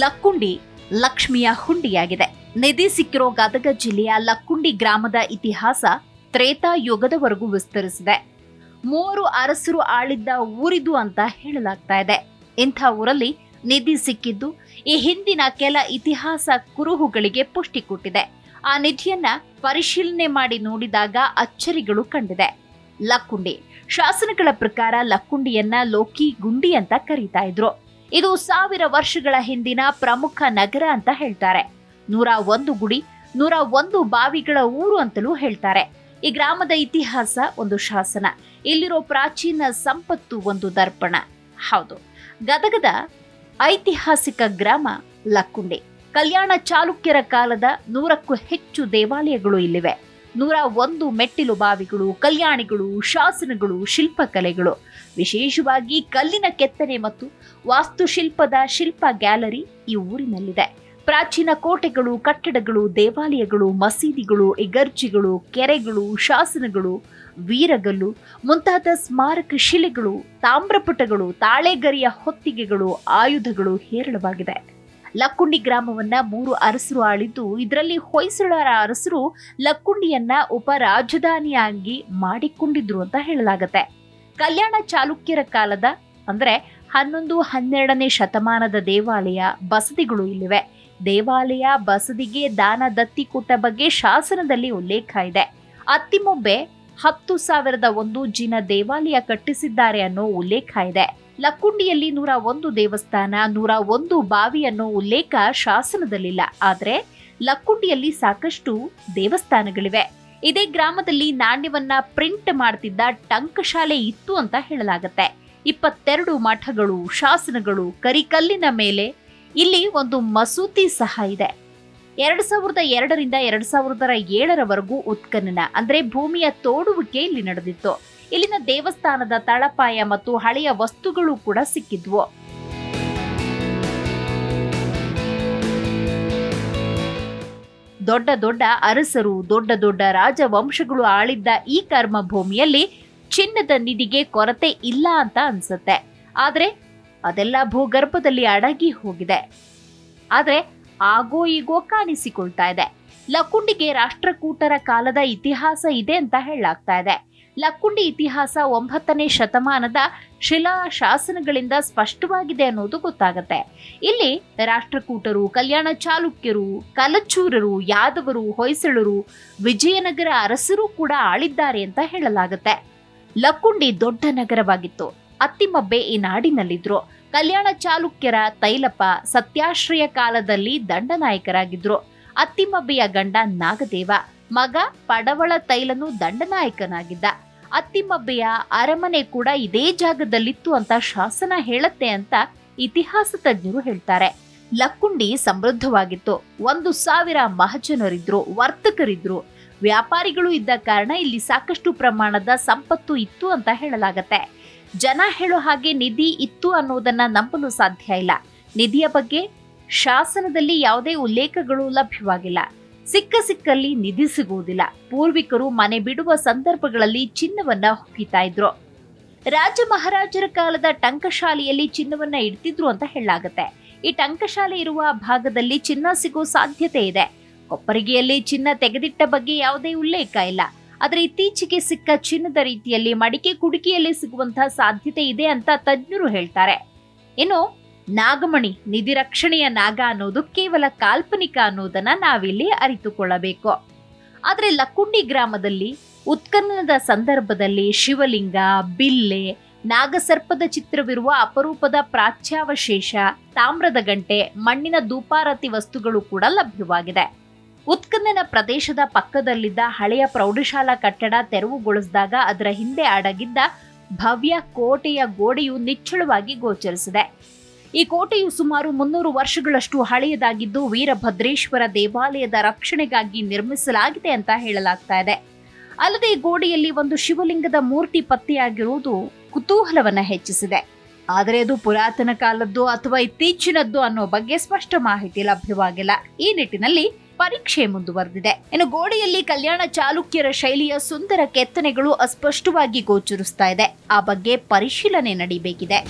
ಲಕ್ಕುಂಡಿ ಲಕ್ಷ್ಮಿಯ ಹುಂಡಿಯಾಗಿದೆ. ನಿಧಿ ಸಿಕ್ಕಿರೋ ಗದಗ ಜಿಲ್ಲೆಯ ಲಕ್ಕುಂಡಿ ಗ್ರಾಮದ ಇತಿಹಾಸ ತ್ರೇತಾಯುಗದವರೆಗೂ ವಿಸ್ತರಿಸಿದೆ. 3 ಅರಸರು ಆಳಿದ್ದ ಊರಿದು ಅಂತ ಹೇಳಲಾಗ್ತಾ ಇದೆ. ಇಂಥ ಊರಲ್ಲಿ ನಿಧಿ ಸಿಕ್ಕಿದ್ದು ಈ ಹಿಂದಿನ ಕೆಲ ಇತಿಹಾಸ ಕುರುಹುಗಳಿಗೆ ಪುಷ್ಟಿ ಕೊಟ್ಟಿದೆ. ಆ ನಿಧಿಯನ್ನ ಪರಿಶೀಲನೆ ಮಾಡಿ ನೋಡಿದಾಗ ಅಚ್ಚರಿಗಳು ಕಂಡಿದೆ. ಲಕ್ಕುಂಡಿ ಶಾಸನಗಳ ಪ್ರಕಾರ ಲಕ್ಕುಂಡಿಯನ್ನ ಲೋಕಿ ಗುಂಡಿ ಅಂತ ಕರೀತಾ ಇದ್ರು. ಇದು 1000 ವರ್ಷಗಳ ಹಿಂದಿನ ಪ್ರಮುಖ ನಗರ ಅಂತ ಹೇಳ್ತಾರೆ. 101 ಗುಡಿ, 101 ಬಾವಿಗಳ ಊರು ಅಂತಲೂ ಹೇಳ್ತಾರೆ. ಈ ಗ್ರಾಮದ ಇತಿಹಾಸ ಒಂದು ಶಾಸನ, ಇಲ್ಲಿರೋ ಪ್ರಾಚೀನ ಸಂಪತ್ತು ಒಂದು ದರ್ಪಣ. ಹೌದು, ಗದಗದ ಐತಿಹಾಸಿಕ ಗ್ರಾಮ ಲಕ್ಕುಂಡಿ. ಕಲ್ಯಾಣ ಚಾಲುಕ್ಯರ ಕಾಲದ 100ಕ್ಕೂ ಹೆಚ್ಚು ದೇವಾಲಯಗಳು ಇಲ್ಲಿವೆ. 101 ಮೆಟ್ಟಿಲು ಬಾವಿಗಳು, ಕಲ್ಯಾಣಿಗಳು, ಶಾಸನಗಳು, ಶಿಲ್ಪಕಲೆಗಳು, ವಿಶೇಷವಾಗಿ ಕಲ್ಲಿನ ಕೆತ್ತನೆ ಮತ್ತು ವಾಸ್ತುಶಿಲ್ಪದ ಶಿಲ್ಪ ಗ್ಯಾಲರಿ ಈ ಊರಿನಲ್ಲಿದೆ. ಪ್ರಾಚೀನ ಕೋಟೆಗಳು, ಕಟ್ಟಡಗಳು, ದೇವಾಲಯಗಳು, ಮಸೀದಿಗಳು, ಇಗರ್ಜಿಗಳು, ಕೆರೆಗಳು, ಶಾಸನಗಳು, ವೀರಗಲ್ಲು ಮುಂತಾದ ಸ್ಮಾರಕ ಶಿಲೆಗಳು, ತಾಮ್ರಪಟಗಳು, ತಾಳೆಗರಿಯ ಹೊತ್ತಿಗೆಗಳು, ಆಯುಧಗಳು ಹೇರಳವಾಗಿದೆ. ಲಕ್ಕುಂಡಿ ಗ್ರಾಮವನ್ನ 3 ಅರಸರು ಆಳಿದ್ದು, ಇದರಲ್ಲಿ ಹೊಯ್ಸಳರ ಅರಸರು ಲಕ್ಕುಂಡಿಯನ್ನ ಉಪ ರಾಜಧಾನಿಯಾಗಿ ಮಾಡಿಕೊಂಡಿದ್ರು ಅಂತ ಹೇಳಲಾಗತ್ತೆ. ಕಲ್ಯಾಣ ಚಾಲುಕ್ಯರ ಕಾಲದ ಅಂದ್ರೆ 11-12ನೇ ಶತಮಾನದ ದೇವಾಲಯ, ಬಸದಿಗಳು ಇಲ್ಲಿವೆ. ದೇವಾಲಯ, ಬಸದಿಗೆ ದಾನ ದತ್ತಿ ಕೊಟ್ಟ ಬಗ್ಗೆ ಶಾಸನದಲ್ಲಿ ಉಲ್ಲೇಖ ಇದೆ. ಅತ್ತಿಮೊಬ್ಬೆ 10,001 ಜಿನ ದೇವಾಲಯ ಕಟ್ಟಿಸಿದ್ದಾರೆ ಅನ್ನೋ ಉಲ್ಲೇಖ ಇದೆ. ಲಕ್ಕುಂಡಿಯಲ್ಲಿ 101 ದೇವಸ್ಥಾನ, 101 ಬಾವಿ ಅನ್ನೋ ಉಲ್ಲೇಖ ಶಾಸನದಲ್ಲಿಲ್ಲ. ಆದ್ರೆ ಲಕ್ಕುಂಡಿಯಲ್ಲಿ ಸಾಕಷ್ಟು ದೇವಸ್ಥಾನಗಳಿವೆ. ಇದೇ ಗ್ರಾಮದಲ್ಲಿ ನಾಣ್ಯವನ್ನ ಪ್ರಿಂಟ್ ಮಾಡ್ತಿದ್ದ ಟಂಕಶಾಲೆ ಇತ್ತು ಅಂತ ಹೇಳಲಾಗತ್ತೆ. 22 ಮಠಗಳು, ಶಾಸನಗಳು, ಕರಿಕಲ್ಲಿನ ಮೇಲೆ ಇಲ್ಲಿ ಒಂದು ಮಸೂತಿ ಸಹ ಇದೆ. 2002ರಿಂದ 2007ರವರೆಗೂ ಉತ್ಖನನ ಅಂದ್ರೆ ಭೂಮಿಯ ತೋಡುವಿಕೆ ಇಲ್ಲಿ ನಡೆದಿತ್ತು. ಇಲ್ಲಿನ ದೇವಸ್ಥಾನದ ತಳಪಾಯ ಮತ್ತು ಹಳೆಯ ವಸ್ತುಗಳು ಕೂಡ ಸಿಕ್ಕಿದ್ವು. ದೊಡ್ಡ ದೊಡ್ಡ ಅರಸರು, ದೊಡ್ಡ ದೊಡ್ಡ ರಾಜವಂಶಗಳು ಆಳಿದ್ದ ಈ ಕರ್ಮ ಭೂಮಿಯಲ್ಲಿ ಚಿನ್ನದ ನಿಧಿಗೆ ಕೊರತೆ ಇಲ್ಲ ಅಂತ ಅನ್ಸುತ್ತೆ. ಆದ್ರೆ ಅದೆಲ್ಲ ಭೂಗರ್ಭದಲ್ಲಿ ಅಡಗಿ ಹೋಗಿದೆ. ಆದ್ರೆ ಆಗೋ ಈಗೋ ಕಾಣಿಸಿಕೊಳ್ತಾ ಇದೆ. ಲಕ್ಕುಂಡಿಗೆ ರಾಷ್ಟ್ರಕೂಟರ ಕಾಲದ ಇತಿಹಾಸ ಇದೆ ಅಂತ ಹೇಳಲಾಗ್ತಾ ಇದೆ. ಲಕ್ಕುಂಡಿ ಇತಿಹಾಸ 9ನೇ ಶತಮಾನದ ಶಿಲಾ ಶಾಸನಗಳಿಂದ ಸ್ಪಷ್ಟವಾಗಿದೆ ಅನ್ನೋದು ಗೊತ್ತಾಗತ್ತೆ. ಇಲ್ಲಿ ರಾಷ್ಟ್ರಕೂಟರು, ಕಲ್ಯಾಣ ಚಾಲುಕ್ಯರು, ಕಲಚೂರರು, ಯಾದವರು, ಹೊಯ್ಸಳರು, ವಿಜಯನಗರ ಅರಸರು ಕೂಡ ಆಳಿದ್ದಾರೆ ಅಂತ ಹೇಳಲಾಗತ್ತೆ. ಲಕ್ಕುಂಡಿ ದೊಡ್ಡ ನಗರವಾಗಿತ್ತು. ಅತ್ತಿಮಬ್ಬೆ ಈ ನಾಡಿನಲ್ಲಿದ್ರು. ಕಲ್ಯಾಣ ಚಾಲುಕ್ಯರ ತೈಲಪ ಸತ್ಯಾಶ್ರಯ ಕಾಲದಲ್ಲಿ ದಂಡನಾಯಕರಾಗಿದ್ರು. ಅತ್ತಿಮಬ್ಬೆಯ ಗಂಡ ನಾಗದೇವ, ಮಗ ಪಡವಳ ತೈಲನು ದಂಡನಾಯಕನಾಗಿದ್ದ. ಅತ್ತಿಮಬ್ಬೆಯ ಅರಮನೆ ಕೂಡ ಇದೇ ಜಾಗದಲ್ಲಿತ್ತು ಅಂತ ಶಾಸನ ಹೇಳತ್ತೆ ಅಂತ ಇತಿಹಾಸ ತಜ್ಞರು ಹೇಳ್ತಾರೆ. ಲಕ್ಕುಂಡಿ ಸಮೃದ್ಧವಾಗಿತ್ತು. 1,000 ಮಹಜನರಿದ್ರು, ವರ್ತಕರಿದ್ರು, ವ್ಯಾಪಾರಿಗಳು ಇದ್ದ ಕಾರಣ ಇಲ್ಲಿ ಸಾಕಷ್ಟು ಪ್ರಮಾಣದ ಸಂಪತ್ತು ಇತ್ತು ಅಂತ ಹೇಳಲಾಗತ್ತೆ. ಜನ ಹೇಳೋ ಹಾಗೆ ನಿಧಿ ಇತ್ತು ಅನ್ನೋದನ್ನ ನಂಬಲು ಸಾಧ್ಯ ಇಲ್ಲ. ನಿಧಿಯ ಬಗ್ಗೆ ಶಾಸನದಲ್ಲಿ ಯಾವುದೇ ಉಲ್ಲೇಖಗಳು ಲಭ್ಯವಾಗಿಲ್ಲ. ಸಿಕ್ಕಲ್ಲಿ ನಿಧಿ ಸಿಗುವುದಿಲ್ಲ. ಪೂರ್ವಿಕರು ಮನೆ ಬಿಡುವ ಸಂದರ್ಭಗಳಲ್ಲಿ ಚಿನ್ನವನ್ನ ಹುಗಿತಾ ಇದ್ರು. ರಾಜ ಮಹಾರಾಜರ ಕಾಲದ ಟಂಕಶಾಲೆಯಲ್ಲಿ ಚಿನ್ನವನ್ನ ಇಡ್ತಿದ್ರು ಅಂತ ಹೇಳಲಾಗತ್ತೆ. ಈ ಟಂಕಶಾಲೆ ಇರುವ ಭಾಗದಲ್ಲಿ ಚಿನ್ನ ಸಿಗೋ ಸಾಧ್ಯತೆ ಇದೆ. ಕೊಪ್ಪರಿಗೆಯಲ್ಲಿ ಚಿನ್ನ ತೆಗೆದಿಟ್ಟ ಬಗ್ಗೆ ಯಾವುದೇ ಉಲ್ಲೇಖ ಇಲ್ಲ. ಆದರೆ ಇತ್ತೀಚೆಗೆ ಸಿಕ್ಕ ಚಿನ್ನದ ರೀತಿಯಲ್ಲಿ ಮಡಿಕೆ ಕುಡಿಕೆಯಲ್ಲಿ ಸಿಗುವಂತಹ ಸಾಧ್ಯತೆ ಇದೆ ಅಂತ ತಜ್ಞರು ಹೇಳ್ತಾರೆ. ಇನ್ನು ನಾಗಮಣಿ, ನಿಧಿ ರಕ್ಷಣೆಯ ನಾಗ ಅನ್ನೋದು ಕೇವಲ ಕಾಲ್ಪನಿಕ ಅನ್ನೋದನ್ನ ನಾವಿಲ್ಲಿ ಅರಿತುಕೊಳ್ಳಬೇಕು. ಆದರೆ ಲಕ್ಕುಂಡಿ ಗ್ರಾಮದಲ್ಲಿ ಉತ್ಖನನದ ಸಂದರ್ಭದಲ್ಲಿ ಶಿವಲಿಂಗ, ಬಿಲ್ಲೆ, ನಾಗಸರ್ಪದ ಚಿತ್ರವಿರುವ ಅಪರೂಪದ ಪ್ರಾಚ್ಯಾವಶೇಷ, ತಾಮ್ರದ ಗಂಟೆ, ಮಣ್ಣಿನ ಧೂಪಾರತಿ ವಸ್ತುಗಳು ಕೂಡ ಲಭ್ಯವಾಗಿದೆ. ಉತ್ಖನನ ಪ್ರದೇಶದ ಪಕ್ಕದಲ್ಲಿದ್ದ ಹಳೆಯ ಪ್ರೌಢಶಾಲಾ ಕಟ್ಟಡ ತೆರವುಗೊಳಿಸಿದಾಗ ಅದರ ಹಿಂದೆ ಅಡಗಿದ್ದ ಭವ್ಯ ಕೋಟೆಯ ಗೋಡೆಯು ನಿಚ್ಚಳವಾಗಿ ಗೋಚರಿಸಿದೆ. ಈ ಕೋಟೆಯು ಸುಮಾರು 300 ವರ್ಷಗಳಷ್ಟು ಹಳೆಯದಾಗಿದ್ದು ವೀರಭದ್ರೇಶ್ವರ ದೇವಾಲಯದ ರಕ್ಷಣೆಗಾಗಿ ನಿರ್ಮಿಸಲಾಗಿದೆ ಅಂತ ಹೇಳಲಾಗ್ತಾ ಇದೆ. ಅಲ್ಲದೆ ಗೋಡೆಯಲ್ಲಿ ಒಂದು ಶಿವಲಿಂಗದ ಮೂರ್ತಿ ಪತ್ತೆಯಾಗಿರುವುದು ಕುತೂಹಲವನ್ನ ಹೆಚ್ಚಿಸಿದೆ. ಆದರೆ ಅದು ಪುರಾತನ ಕಾಲದ್ದು ಅಥವಾ ಇತ್ತೀಚಿನದ್ದು ಅನ್ನೋ ಬಗ್ಗೆ ಸ್ಪಷ್ಟ ಮಾಹಿತಿ ಲಭ್ಯವಾಗಿಲ್ಲ. ಈ ನಿಟ್ಟಿನಲ್ಲಿ ಪರೀಕ್ಷೆ ಮುಂದುವರೆದಿದೆ. ಇನ್ನು ಗೋಡೆಯಲ್ಲಿ ಕಲ್ಯಾಣ ಚಾಲುಕ್ಯರ ಶೈಲಿಯ ಸುಂದರ ಕೆತ್ತನೆಗಳು ಅಸ್ಪಷ್ಟವಾಗಿ ಗೋಚರಿಸ್ತಾ ಇದೆ. ಆ ಬಗ್ಗೆ ಪರಿಶೀಲನೆ ನಡೀಬೇಕಿದೆ.